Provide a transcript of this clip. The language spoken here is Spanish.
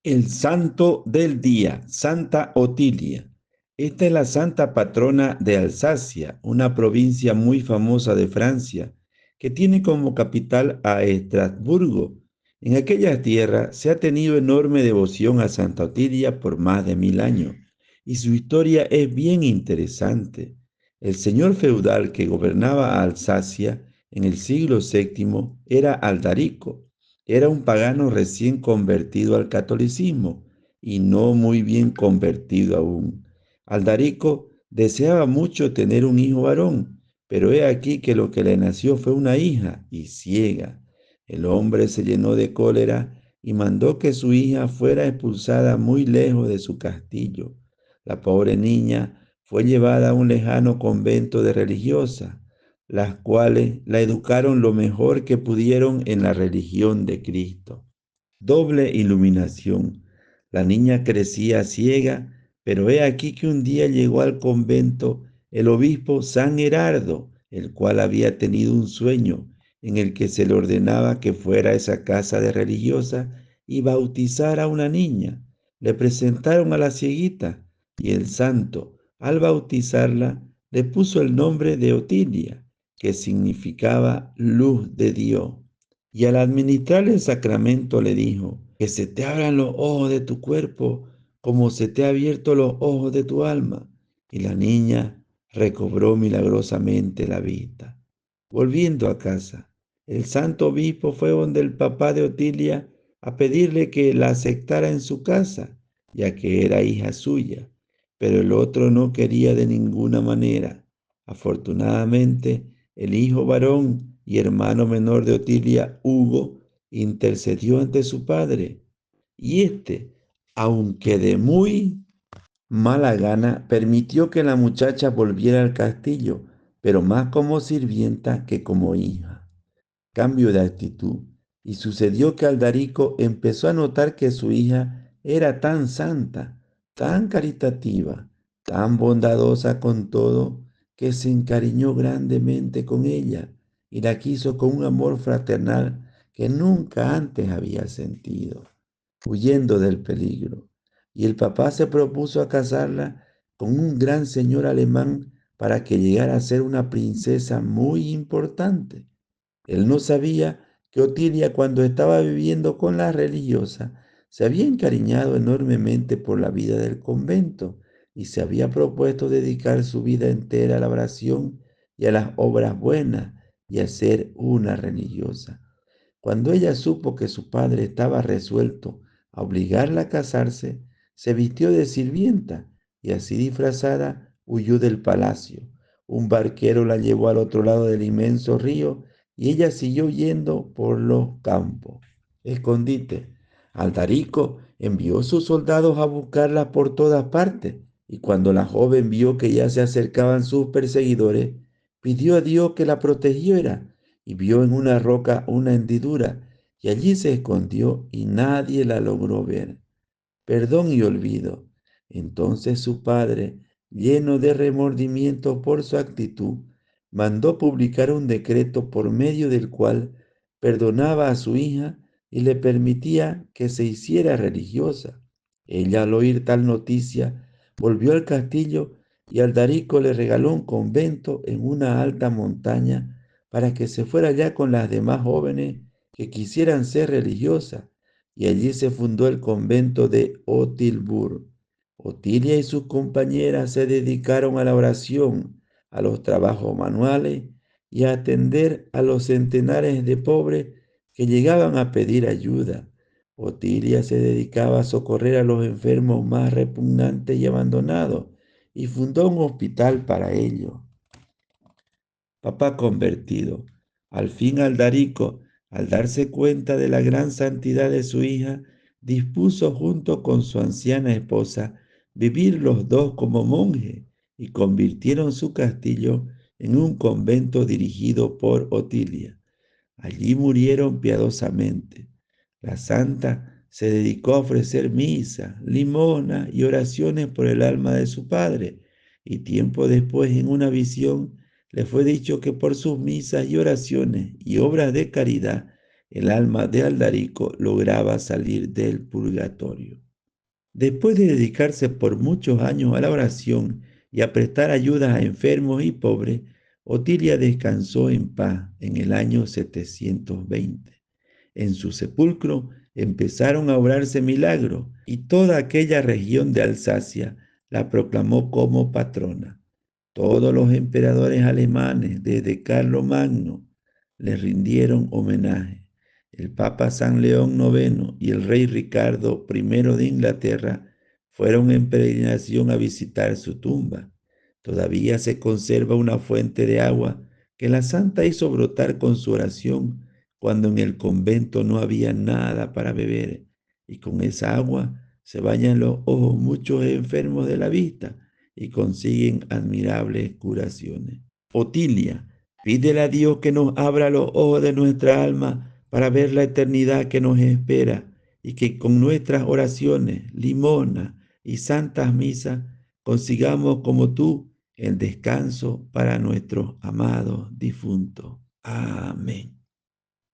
El santo del día, Santa Otilia. Esta es la santa patrona de Alsacia, una provincia muy famosa de Francia, que tiene como capital a Estrasburgo. En aquella tierra se ha tenido enorme devoción a Santa Otilia por más de 1000 años, y su historia es bien interesante. El señor feudal que gobernaba a Alsacia en el siglo VII era Aldarico. Era un pagano recién convertido al catolicismo y no muy bien convertido aún. Aldarico deseaba mucho tener un hijo varón, pero he aquí que lo que le nació fue una hija y ciega. El hombre se llenó de cólera y mandó que su hija fuera expulsada muy lejos de su castillo. La pobre niña fue llevada a un lejano convento de religiosas, las cuales la educaron lo mejor que pudieron en la religión de Cristo. Doble iluminación. La niña crecía ciega, pero he aquí que un día llegó al convento el obispo San Herardo, el cual había tenido un sueño en el que se le ordenaba que fuera a esa casa de religiosa y bautizara a una niña. Le presentaron a la cieguita y el santo, al bautizarla, le puso el nombre de Otilia, que significaba luz de Dios. Y al administrar el sacramento le dijo, que se te abran los ojos de tu cuerpo como se te ha abierto los ojos de tu alma. Y la niña recobró milagrosamente la vista. Volviendo a casa, el santo obispo fue donde el papá de Otilia a pedirle que la aceptara en su casa, ya que era hija suya, pero el otro no quería de ninguna manera. Afortunadamente, el hijo varón y hermano menor de Otilia, Hugo, intercedió ante su padre, y éste, aunque de muy mala gana, permitió que la muchacha volviera al castillo, pero más como sirvienta que como hija. Cambio de actitud. Y sucedió que Aldarico empezó a notar que su hija era tan santa, tan caritativa, tan bondadosa con todo, que se encariñó grandemente con ella y la quiso con un amor fraternal que nunca antes había sentido, huyendo del peligro. Y el papá se propuso a casarla con un gran señor alemán para que llegara a ser una princesa muy importante. Él no sabía que Otilia, cuando estaba viviendo con la religiosa, se había encariñado enormemente por la vida del convento y se había propuesto dedicar su vida entera a la oración y a las obras buenas y a ser una religiosa. Cuando ella supo que su padre estaba resuelto a obligarla a casarse, se vistió de sirvienta y así disfrazada huyó del palacio. Un barquero la llevó al otro lado del inmenso río y ella siguió yendo por los campos. Escondite. Aldarico envió sus soldados a buscarla por todas partes, y cuando la joven vio que ya se acercaban sus perseguidores, pidió a Dios que la protegiera y vio en una roca una hendidura, y allí se escondió y nadie la logró ver. Perdón y olvido. Entonces su padre, lleno de remordimiento por su actitud, mandó publicar un decreto por medio del cual perdonaba a su hija y le permitía que se hiciera religiosa. Ella, al oír tal noticia, volvió al castillo y Aldarico le regaló un convento en una alta montaña para que se fuera allá con las demás jóvenes que quisieran ser religiosas, y allí se fundó el convento de Otilburg. Otilia y sus compañeras se dedicaron a la oración, a los trabajos manuales y a atender a los centenares de pobres que llegaban a pedir ayuda. Otilia se dedicaba a socorrer a los enfermos más repugnantes y abandonados y fundó un hospital para ellos. Papá convertido. Al fin Aldarico, al darse cuenta de la gran santidad de su hija, dispuso junto con su anciana esposa vivir los dos como monjes y convirtieron su castillo en un convento dirigido por Otilia. Allí murieron piadosamente. La santa se dedicó a ofrecer misa, limosna y oraciones por el alma de su padre, y tiempo después en una visión le fue dicho que por sus misas y oraciones y obras de caridad el alma de Aldarico lograba salir del purgatorio. Después de dedicarse por muchos años a la oración y a prestar ayuda a enfermos y pobres, Otilia descansó en paz en el año 720. En su sepulcro empezaron a obrarse milagros y toda aquella región de Alsacia la proclamó como patrona. Todos los emperadores alemanes, desde Carlomagno, le rindieron homenaje. El Papa San León IX y el rey Ricardo I de Inglaterra fueron en peregrinación a visitar su tumba. Todavía se conserva una fuente de agua que la santa hizo brotar con su oración cuando en el convento no había nada para beber, y con esa agua se bañan los ojos muchos enfermos de la vista y consiguen admirables curaciones. Otilia, pídele a Dios que nos abra los ojos de nuestra alma para ver la eternidad que nos espera y que con nuestras oraciones, limosnas y santas misas consigamos como tú el descanso para nuestros amados difuntos. Amén.